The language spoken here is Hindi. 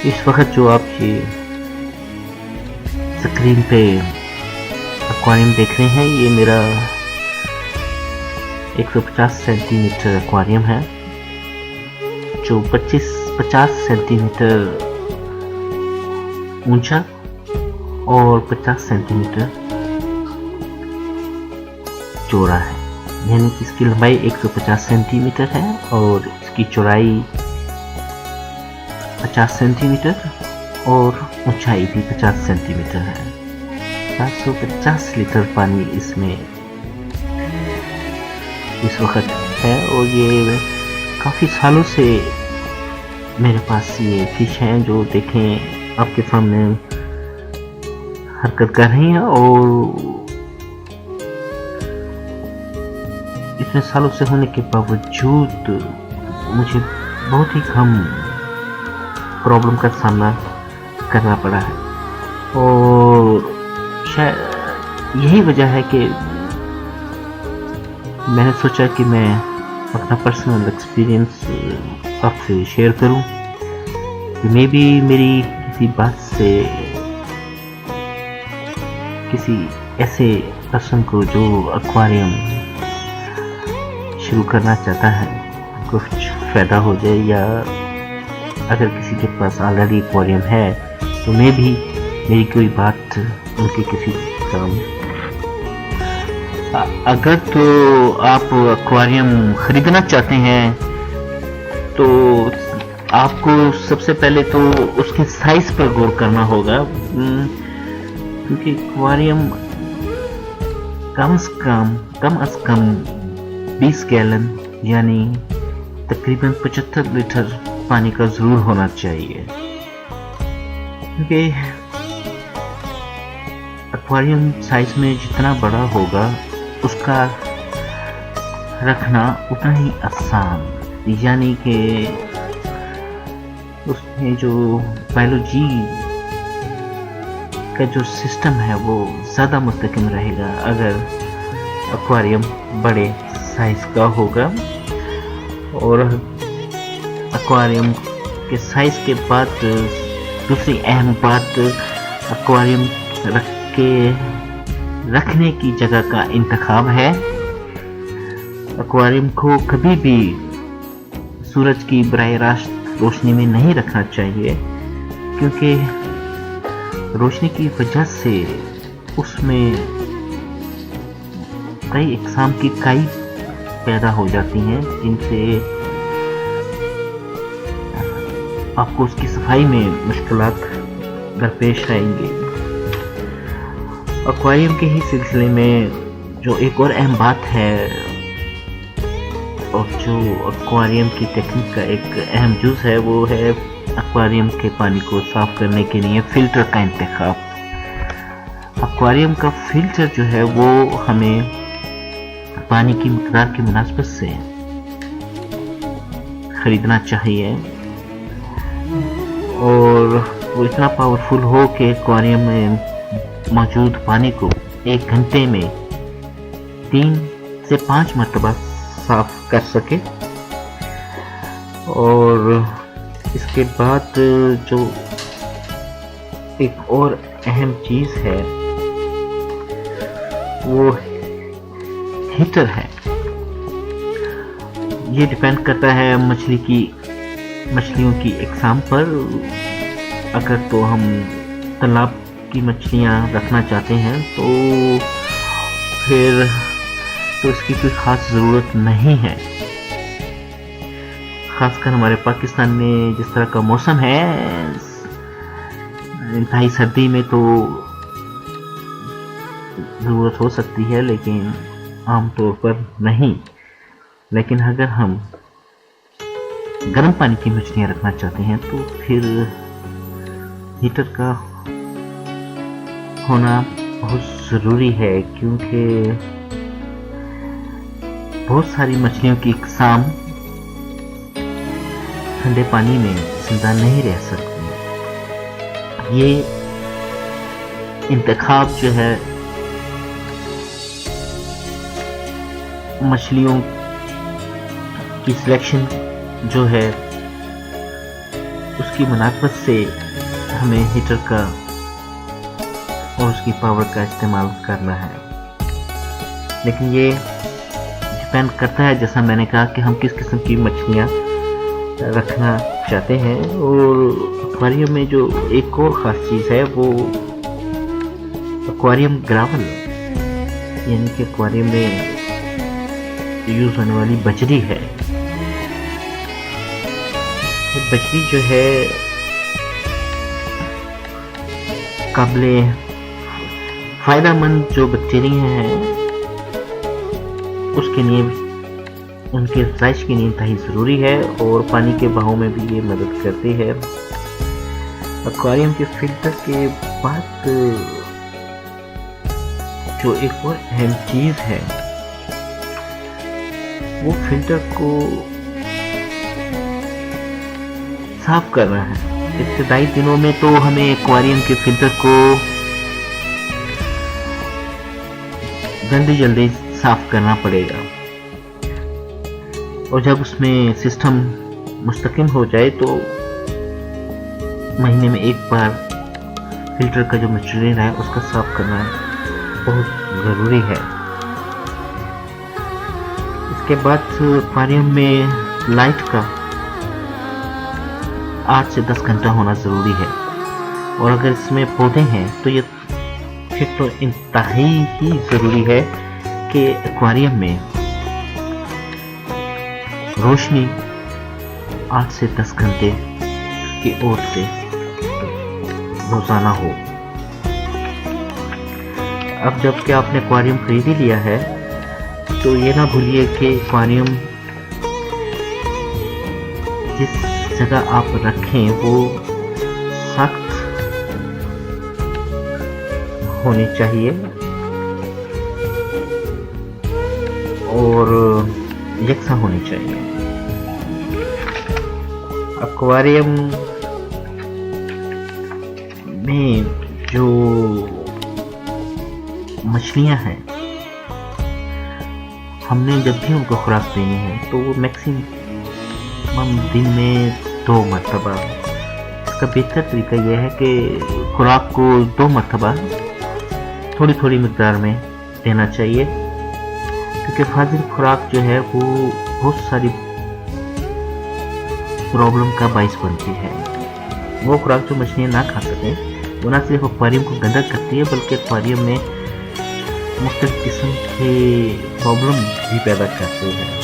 इस वक्त जो आप ये स्क्रीन पे एक्वेरियम देख रहे हैं, ये मेरा 150 सेंटीमीटर एक्वेरियम है जो 50 सेंटीमीटर ऊंचा और 50 सेंटीमीटर चौड़ा है। यानी कि इसकी लंबाई 150 सेंटीमीटर है और इसकी चौड़ाई 50 सेंटीमीटर और ऊंचाई भी 50 सेंटीमीटर है। 750 लीटर पानी इसमें इस वक्त है और ये काफ़ी सालों से मेरे पास ये फिश हैं जो देखें आपके सामने हरकत कर रही हैं। और इतने सालों से होने के बावजूद मुझे बहुत ही कम प्रॉब्लम का सामना करना पड़ा है और शायद यही वजह है कि मैंने सोचा कि मैं अपना पर्सनल एक्सपीरियंस आपसे शेयर करूं कि मे बी मेरी किसी बात से किसी ऐसे पर्सन को जो एक्वेरियम शुरू करना चाहता है कुछ फ़ायदा हो जाए, या अगर किसी के पास ऑलरेडी एक्वेरियम है तो मे भी मेरी कोई बात उनके किसी काम। अगर तो आप एक्वेरियम खरीदना चाहते हैं तो आपको सबसे पहले तो उसके साइज पर गौर करना होगा, क्योंकि एक्वेरियम कम से कम 20 गैलन यानी तकरीबन 75 लीटर पानी का जरूर होना चाहिए। क्योंकि एक्वेरियम साइज में जितना बड़ा होगा उसका रखना उतना ही आसान, यानी कि उसमें जो बायोलॉजी का जो सिस्टम है वो ज़्यादा मुस्तकम रहेगा अगर एक्वेरियम बड़े साइज का होगा। और एक्वेरियम के साइज के बाद दूसरी अहम बात एक्वेरियम रखने की जगह का इंतखाब है। एक्वेरियम को कभी भी सूरज की बराह रास्त रोशनी में नहीं रखना चाहिए, क्योंकि रोशनी की वजह से उसमें कई इकसाम की काई पैदा हो जाती हैं जिनसे आपको उसकी सफाई में मुश्किलात दरपेश आएंगे। एक्वेरियम के ही सिलसिले में जो एक और अहम बात है और जो एक्वेरियम की टेक्निक का एक अहम जुज़ है वो है एक्वेरियम के पानी को साफ करने के लिए फ़िल्टर का इंतखाब। एक्वेरियम का फ़िल्टर जो है वो हमें पानी की मकदार की मुनासिबत से ख़रीदना चाहिए और वो इतना पावरफुल हो कि एक्वेरियम में मौजूद पानी को 1 घंटे में 3 से 5 मरतबा साफ कर सके। और इसके बाद जो एक और अहम चीज़ है वो हीटर है। ये डिपेंड करता है मछलियों की इकसाम पर। अगर तो हम तालाब की मछलियाँ रखना चाहते हैं तो फिर तो इसकी कोई ख़ास ज़रूरत नहीं है। ख़ासकर हमारे पाकिस्तान में जिस तरह का मौसम है, इंतहाई सर्दी में तो ज़रूरत हो सकती है, लेकिन आम तौर पर नहीं। लेकिन अगर हम गर्म पानी की मछलियाँ रखना चाहते हैं तो फिर हीटर का होना बहुत ज़रूरी है, क्योंकि बहुत सारी मछलियों की इकसाम ठंडे पानी में जिंदा नहीं रह सकती। ये इंतखाब जो है मछलियों की सिलेक्शन जो है उसकी मुनासबत से हमें हीटर का और उसकी पावर का इस्तेमाल करना है। लेकिन ये डिपेंड करता है, जैसा मैंने कहा, कि हम किस किस्म की मछलियाँ रखना चाहते हैं। और एक्वेरियम में जो एक और ख़ास चीज़ है वो एक्वेरियम ग्रावल, यानी कि एक्वेरियम में यूज़ होने वाली बजरी है। बजरी जो है काबिले फ़ायदेमंद जो बैक्टीरिया हैं उसके लिए, उनके अफजाइश के लिए इंतहाई ज़रूरी है और पानी के बहाव में भी ये मदद करती है। एक्वेरियम के फिल्टर के बाद जो एक और अहम चीज़ है वो फिल्टर को साफ करना है। इब्तदाई दिनों में तो हमें एक्वेरियम के फिल्टर को जल्दी जल्दी साफ करना पड़ेगा, और जब उसमें सिस्टम मुस्तकिम हो जाए तो महीने में एक बार फिल्टर का जो मटेरियल है उसका साफ करना बहुत ज़रूरी है। इसके बाद एक्वेरियम में लाइट का 8 से 10 घंटा होना ज़रूरी है, और अगर इसमें पौधे हैं तो ये फिर तो इंतहाई ही ज़रूरी है कि एक्वेरियम में रोशनी 8 से 10 घंटे की ओर से रोज़ाना हो। अब जब कि आपने एक्वेरियम खरीद ही लिया है तो ये ना भूलिए कि एक्वेरियम जिस जगह आप रखें वो सख्त होनी चाहिए और यकसा होनी चाहिए। एक्वेरियम में जो मछलियां हैं, हमने जब भी उनको खुराक देनी है तो वो मैक्सिमम दिन में 2 मरतबा। इसका बेहतर तरीका यह है कि खुराक को 2 मरतबा थोड़ी थोड़ी मिकदार में देना चाहिए, क्योंकि फाजिल खुराक जो है वो बहुत सारी प्रॉब्लम का बाइस बनती है। वो खुराक जो मछलियाँ ना खा सकें वो ना सिर्फ एक्वेरियम को गंदा करती है बल्कि एक्वेरियम में मुख्तलिफ किस्म के प्रॉब्लम भी पैदा करती है।